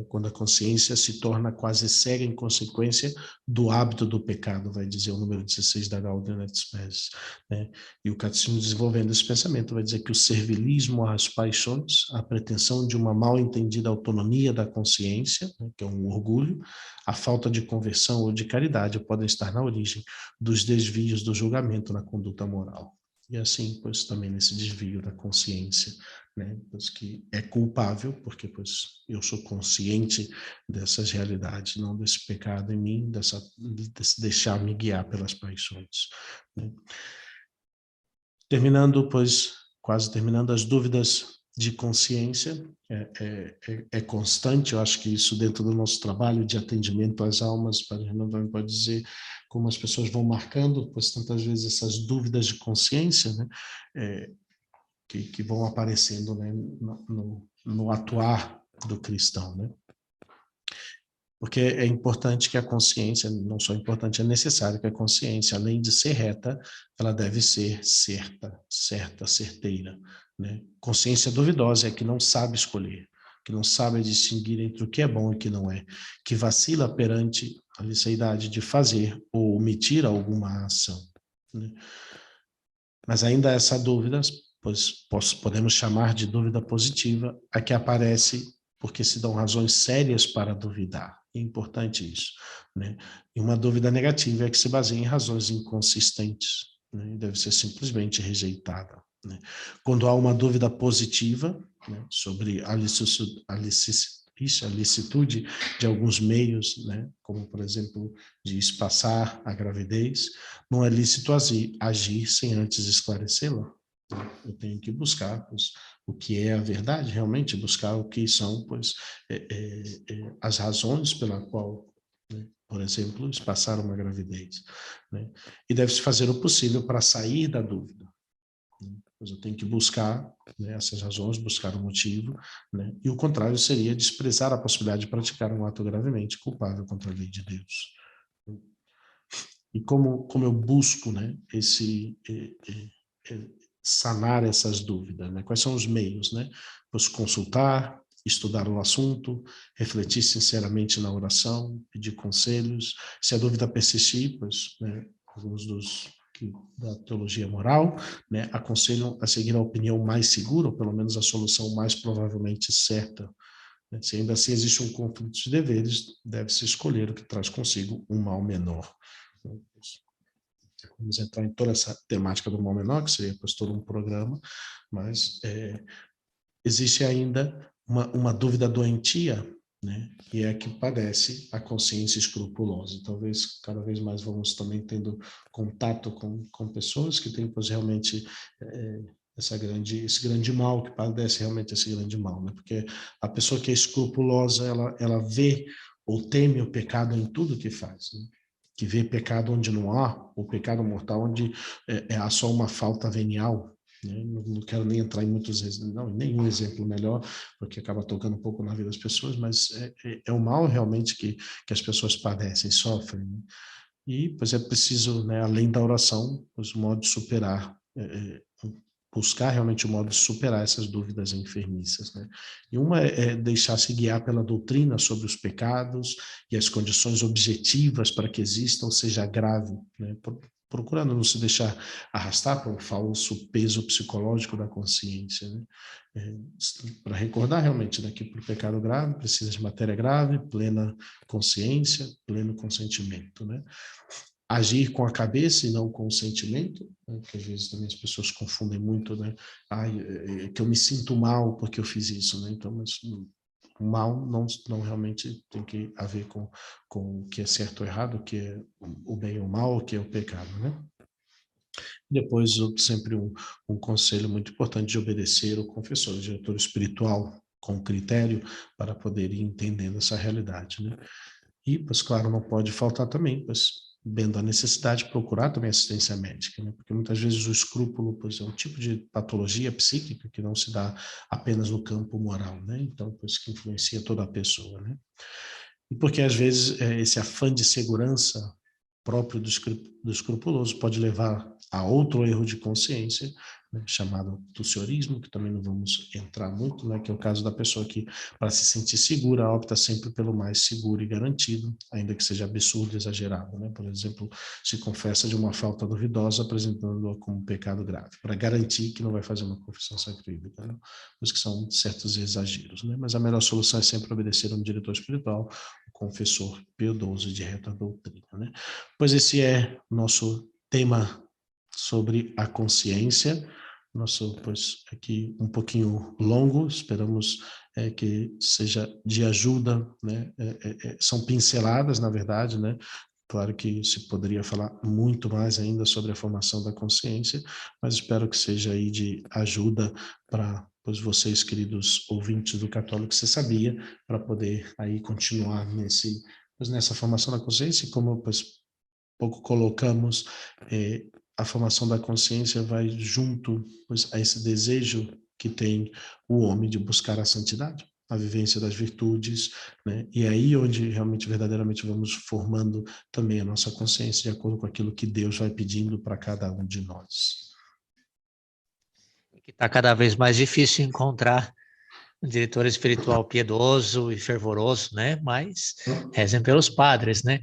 quando a consciência se torna quase cega em consequência do hábito do pecado, vai dizer o número 16 da Gaudium et Spes, né? E o Catecismo, desenvolvendo esse pensamento, vai dizer que o servilismo às paixões, a pretensão de uma mal entendida autonomia da consciência, né, que é um orgulho, a falta de conversão ou de caridade podem estar na origem dos desvios do julgamento na conduta moral. E assim, pois, também nesse desvio da consciência, né, pois que é culpável, porque pois eu sou consciente dessas realidades, não desse pecado em mim, desse deixar-me guiar pelas paixões, né. Terminando, pois, quase terminando, as dúvidas de consciência é constante. Eu acho que isso dentro do nosso trabalho de atendimento às almas, o Padre Renan também pode dizer como as pessoas vão marcando, pois tantas vezes essas dúvidas de consciência, né, que vão aparecendo, né, no atuar do cristão, né? Porque é importante que a consciência, não só importante, é necessário que a consciência, além de ser reta, ela deve ser certa, certeira, né? Consciência duvidosa é que não sabe escolher, que não sabe distinguir entre o que é bom e o que não é, que vacila perante a liceidade de fazer ou omitir alguma ação, né? Mas ainda essa dúvida, pois podemos chamar de dúvida positiva, a que aparece porque se dão razões sérias para duvidar. É importante isso, né? E uma dúvida negativa é que se baseia em razões inconsistentes, né? E deve ser simplesmente rejeitada, né? Quando há uma dúvida positiva, né, sobre a licitude de alguns meios, né, como, por exemplo, de espaçar a gravidez, não é lícito agir sem antes esclarecê-la. Eu tenho que buscar, pois, o que é a verdade, realmente buscar o que são, pois, as razões pela qual, né, por exemplo, espaçar uma gravidez, né? E deve-se fazer o possível para sair da dúvida, né? Pois eu tenho que buscar, né, essas razões, buscar o motivo, né? E o contrário seria desprezar a possibilidade de praticar um ato gravemente culpável contra a lei de Deus. E como eu busco, né, sanar essas dúvidas, né? Quais são os meios, né? Pois consultar, estudar o assunto, refletir sinceramente na oração, pedir conselhos. Se a dúvida persistir, pois, né, alguns da teologia moral, né, aconselham a seguir a opinião mais segura, ou pelo menos a solução mais provavelmente certa, né? Se ainda assim existe um conflito de deveres, deve-se escolher o que traz consigo um mal menor. Vamos entrar em toda essa temática do mal menor, que seria pois, todo um programa, mas existe ainda uma dúvida doentia, né? E é a que padece a consciência escrupulosa. Talvez cada vez mais vamos também tendo contato com pessoas que têm pois, realmente esse grande mal, que padece realmente esse grande mal, né? Porque a pessoa que é escrupulosa, ela vê ou teme o pecado em tudo que faz, né? Que vê pecado onde não há, o pecado mortal onde há só uma falta venial, né? Não quero nem entrar em muitos exemplos, não, nenhum exemplo melhor, porque acaba tocando um pouco na vida das pessoas, mas é o mal realmente que as pessoas padecem, sofrem, né? E, pois é preciso, né, além da oração, o modo de superar, buscar realmente o modo de superar essas dúvidas enfermiças, né? E uma é deixar-se guiar pela doutrina sobre os pecados e as condições objetivas para que exista ou seja grave, né? Procurando não se deixar arrastar por um falso peso psicológico da consciência, né? Para recordar realmente, né, que para o pecado grave precisa de matéria grave, plena consciência, pleno consentimento, né? Agir com a cabeça e não com o sentimento, né? Que às vezes também as pessoas confundem muito, né? Que eu me sinto mal porque eu fiz isso, né? Então, mas o mal não realmente tem que a ver com o que é certo ou errado, o que é o bem ou o mal, o que é o pecado, né? Depois, sempre um conselho muito importante de obedecer o confessor, o diretor espiritual, com critério para poder ir entendendo essa realidade, né? E, pois, claro, não pode faltar também, pois, vendo a necessidade, procurar também assistência médica, né? Porque muitas vezes o escrúpulo, pois, é um tipo de patologia psíquica que não se dá apenas no campo moral, né? Então, pois, que influencia toda a pessoa, né? E porque, às vezes, esse afã de segurança próprio do escrupuloso pode levar a outro erro de consciência, né, chamado do senhorismo, que também não vamos entrar muito, né, que é o caso da pessoa que, para se sentir segura, opta sempre pelo mais seguro e garantido, ainda que seja absurdo e exagerado, né? Por exemplo, se confessa de uma falta duvidosa, apresentando-a como pecado grave, para garantir que não vai fazer uma confissão sacrílega, né? Os que são certos exageros, né? Mas a melhor solução é sempre obedecer a um diretor espiritual, o confessor piedoso de reta doutrina, né? Pois esse é nosso tema sobre a consciência. Nosso, pois, aqui um pouquinho longo, esperamos que seja de ajuda, né? São pinceladas, na verdade, né? Claro que se poderia falar muito mais ainda sobre a formação da consciência, mas espero que seja aí de ajuda para vocês, queridos ouvintes do Católico Você Sabia, para poder aí continuar nessa formação da consciência, e como pouco colocamos, a formação da consciência vai junto a esse desejo que tem o homem de buscar a santidade, a vivência das virtudes, né? E é aí onde realmente, verdadeiramente, vamos formando também a nossa consciência de acordo com aquilo que Deus vai pedindo para cada um de nós. Que está cada vez mais difícil encontrar um diretor espiritual piedoso e fervoroso, né? Mas rezem pelos padres, né?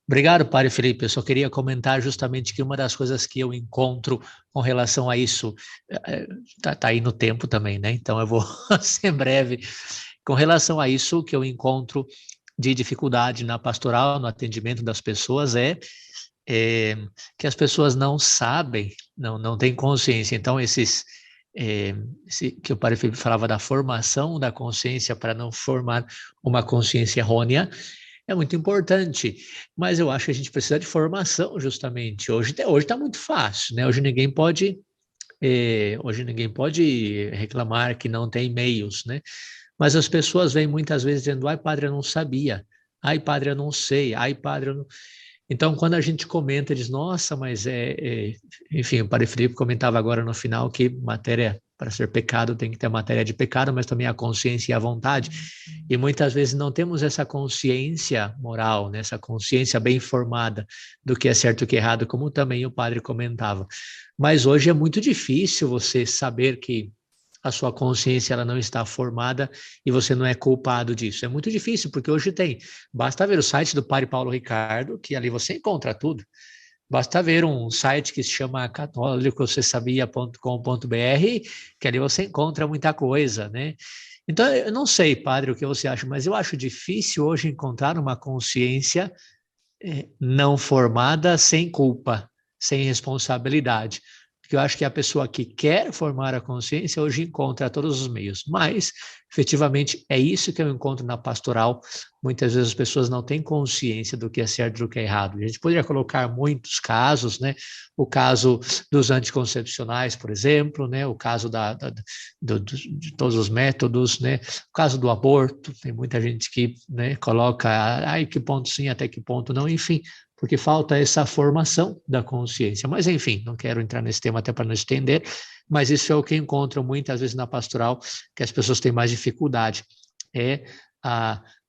Obrigado, Padre Felipe. Eu só queria comentar justamente que uma das coisas que eu encontro com relação a isso, tá aí no tempo também, né? Então eu vou ser breve. Com relação a isso, que eu encontro de dificuldade na pastoral, no atendimento das pessoas, que as pessoas não sabem, não têm consciência. Então, que o Padre Felipe falava da formação da consciência para não formar uma consciência errônea, é muito importante, mas eu acho que a gente precisa de formação, justamente. Hoje está muito fácil, né? Hoje ninguém pode reclamar que não tem meios, né? Mas as pessoas vêm muitas vezes dizendo: ai, padre, eu não sabia. Ai, padre, eu não sei. Ai, padre, eu não... Então, quando a gente comenta, diz: nossa, mas enfim, o Padre Felipe comentava agora no final que matéria, para ser pecado, tem que ter matéria de pecado, mas também a consciência e a vontade. E muitas vezes não temos essa consciência moral, né, essa consciência bem formada do que é certo e o que é errado, como também o padre comentava. Mas hoje é muito difícil você saber que a sua consciência ela não está formada e você não é culpado disso. É muito difícil, porque hoje basta ver o site do Padre Paulo Ricardo, que ali você encontra tudo. Basta ver um site que se chama católicosesabia.com.br, que ali você encontra muita coisa, né? Então, eu não sei, padre, o que você acha, mas eu acho difícil hoje encontrar uma consciência não formada sem culpa, sem responsabilidade. Porque eu acho que a pessoa que quer formar a consciência hoje encontra todos os meios, mas efetivamente é isso que eu encontro na pastoral. Muitas vezes as pessoas não têm consciência do que é certo e do que é errado. A gente poderia colocar muitos casos, né? O caso dos anticoncepcionais, por exemplo, né? O caso de todos os métodos, né? O caso do aborto, tem muita gente que, né, coloca, ai, que ponto sim, até que ponto não, enfim, porque falta essa formação da consciência. Mas, enfim, não quero entrar nesse tema até para não estender, mas isso é o que encontro muitas vezes na pastoral, que as pessoas têm mais dificuldade,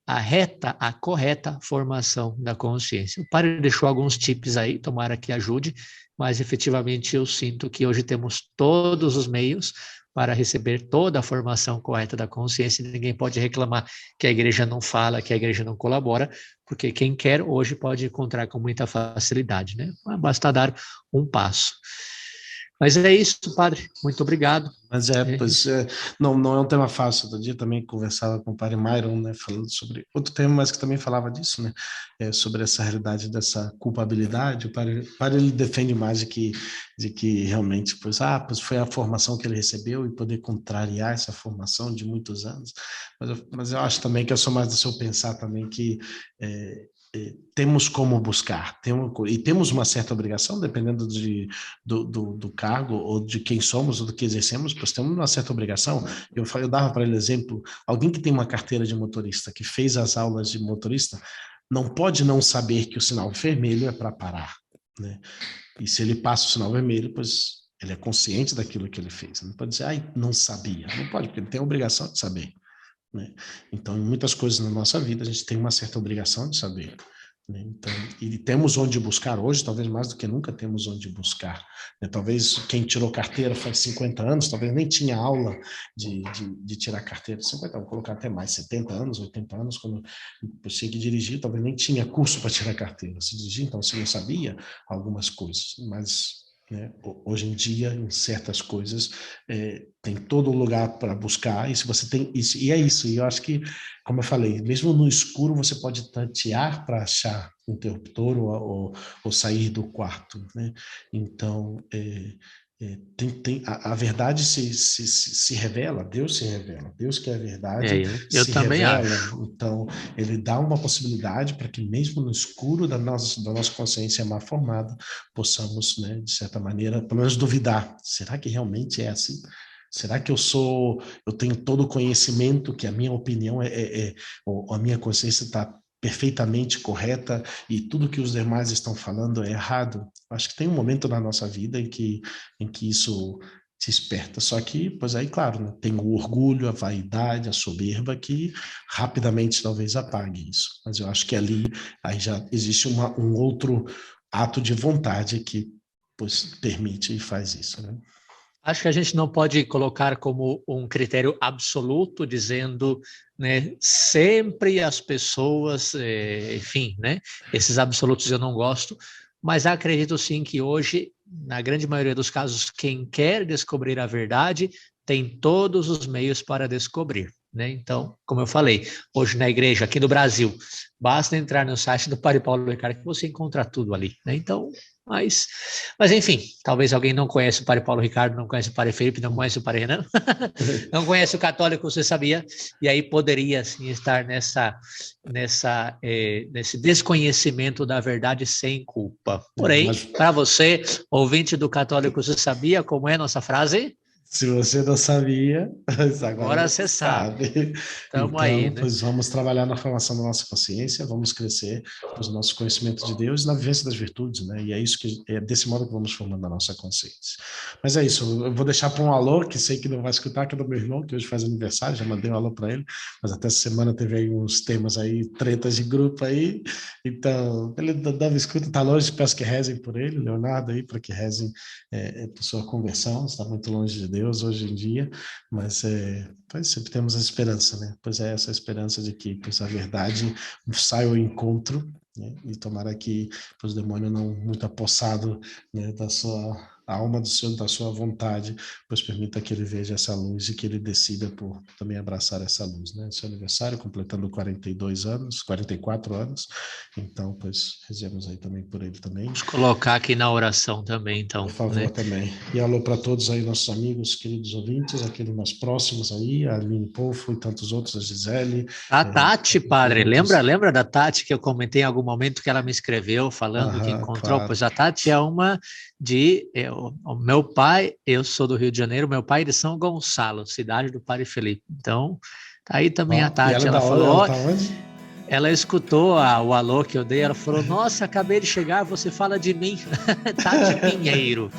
a correta formação da consciência. O padre deixou alguns tips aí, tomara que ajude, mas efetivamente eu sinto que hoje temos todos os meios para receber toda a formação correta da consciência, e ninguém pode reclamar que a igreja não fala, que a igreja não colabora, porque quem quer hoje pode encontrar com muita facilidade, né? Basta dar um passo. Mas é isso, padre. Muito obrigado. Mas não é um tema fácil. Outro dia também conversava com o padre Myron, né, falando sobre outro tema, mas que também falava disso, né, sobre essa realidade dessa culpabilidade. O padre ele defende mais de que realmente, pois foi a formação que ele recebeu e poder contrariar essa formação de muitos anos. Mas eu acho também que eu sou mais do seu pensar também que temos como buscar, temos uma certa obrigação, dependendo do cargo, ou de quem somos, ou do que exercemos, pois temos uma certa obrigação. Eu dava para ele exemplo, alguém que tem uma carteira de motorista, que fez as aulas de motorista, não pode não saber que o sinal vermelho é para parar, né? E se ele passa o sinal vermelho, pois ele é consciente daquilo que ele fez. Não pode dizer, não sabia. Não pode, porque ele tem a obrigação de saber, né? Então, em muitas coisas na nossa vida, a gente tem uma certa obrigação de saber. né? Então, e temos onde buscar hoje, talvez mais do que nunca temos onde buscar, né? Talvez quem tirou carteira faz 50 anos, talvez nem tinha aula de tirar carteira. 50, vou colocar até mais, 70 anos, 80 anos, quando eu cheguei a dirigir, talvez nem tinha curso para tirar carteira. Se dirigir, então você não sabia algumas coisas, mas... né? Hoje em dia, em certas coisas, tem todo lugar para buscar, e se você tem isso, e é isso, e eu acho que, como eu falei, mesmo no escuro você pode tatear para achar o interruptor ou sair do quarto, né? Então, a verdade se revela, Deus se revela, Deus que é a verdade Eu se também revela, acho. então ele dá uma possibilidade para que mesmo no escuro da nossa consciência mal formada, possamos, né, de certa maneira, pelo menos duvidar, será que realmente é assim? Será que eu tenho todo o conhecimento, que a minha opinião ou a minha consciência está perfeitamente correta e tudo que os demais estão falando é errado? Acho que tem um momento na nossa vida em que isso se esperta. Só que, pois aí, claro, né, tem o orgulho, a vaidade, a soberba que rapidamente talvez apague isso. Mas eu acho que ali aí já existe um outro ato de vontade que pois permite e faz isso, né? Acho que a gente não pode colocar como um critério absoluto, dizendo, né, sempre as pessoas, enfim, né, esses absolutos eu não gosto, mas acredito sim que hoje, na grande maioria dos casos, quem quer descobrir a verdade tem todos os meios para descobrir, né? Então, como eu falei, hoje na igreja, aqui no Brasil, basta entrar no site do Padre Paulo Ricardo que você encontra tudo ali, né? Então, mas enfim, talvez alguém não conheça o Padre Paulo Ricardo, não conhece o Padre Felipe, não conhece o Padre Renan, não conhece o católico, você sabia, e aí poderia sim estar nesse desconhecimento da verdade sem culpa. Porém, para você, ouvinte do católico, você sabia como é nossa frase? Se você não sabia, agora Agora você você sabe. sabe. Estamos aí, Então, né? pois vamos trabalhar na formação da nossa consciência, vamos crescer nos nossos conhecimentos de Deus e na vivência das virtudes, né? E é isso que é desse modo que vamos formando a nossa consciência. Mas é isso, eu vou deixar para um alô, que sei que não vai escutar, que é do meu irmão, que hoje faz aniversário, já mandei um alô para ele, mas até essa semana teve aí uns temas aí, tretas de grupo aí, então ele dava escuta, tá longe, peço que rezem por ele, Leonardo aí, para que rezem por sua conversão, está muito longe de Deus hoje em dia, mas sempre temos a esperança, né? Pois é essa esperança de que pois, a verdade saia ao encontro, né? E tomara que pois, o demônio não muito apossado, né, da sua a alma do Senhor, da sua vontade, pois permita que ele veja essa luz e que ele decida por também abraçar essa luz, né? Seu aniversário, completando 42 anos, 44 anos, então, pois, rezemos aí também por ele também. Vamos colocar aqui na oração também, então. Por favor, né? também. E alô para todos aí, nossos amigos, queridos ouvintes, aqueles mais próximos aí, a Aline Polfo e tantos outros, a Gisele. A Tati, padre, outros. lembra da Tati que eu comentei em algum momento que ela me escreveu falando que encontrou? Claro. Pois a Tati é uma o meu pai, eu sou do Rio de Janeiro, meu pai é de São Gonçalo, cidade do Padre Felipe. Então, tá aí também a Tati. E ela falou, ela tá onde? Ela escutou o alô que eu dei, ela falou, nossa, acabei de chegar, você fala de mim, Tati Pinheiro.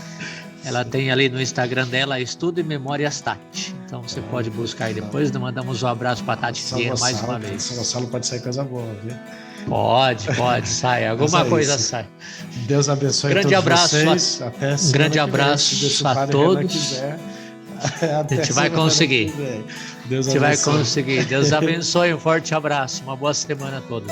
Ela tem ali no Instagram dela Estudo e Memórias Tati. Então você pode buscar aí depois. Mandamos um abraço para Tati Pinheiro mais uma vez. São Gonçalo pode sair coisa boa, viu? Pode, sai. Alguma coisa sai. Deus abençoe grande todos abraço vocês. Até um grande abraço a todos. A gente vai conseguir. Deus a gente vai conseguir. Deus abençoe. Um forte abraço. Uma boa semana a todos.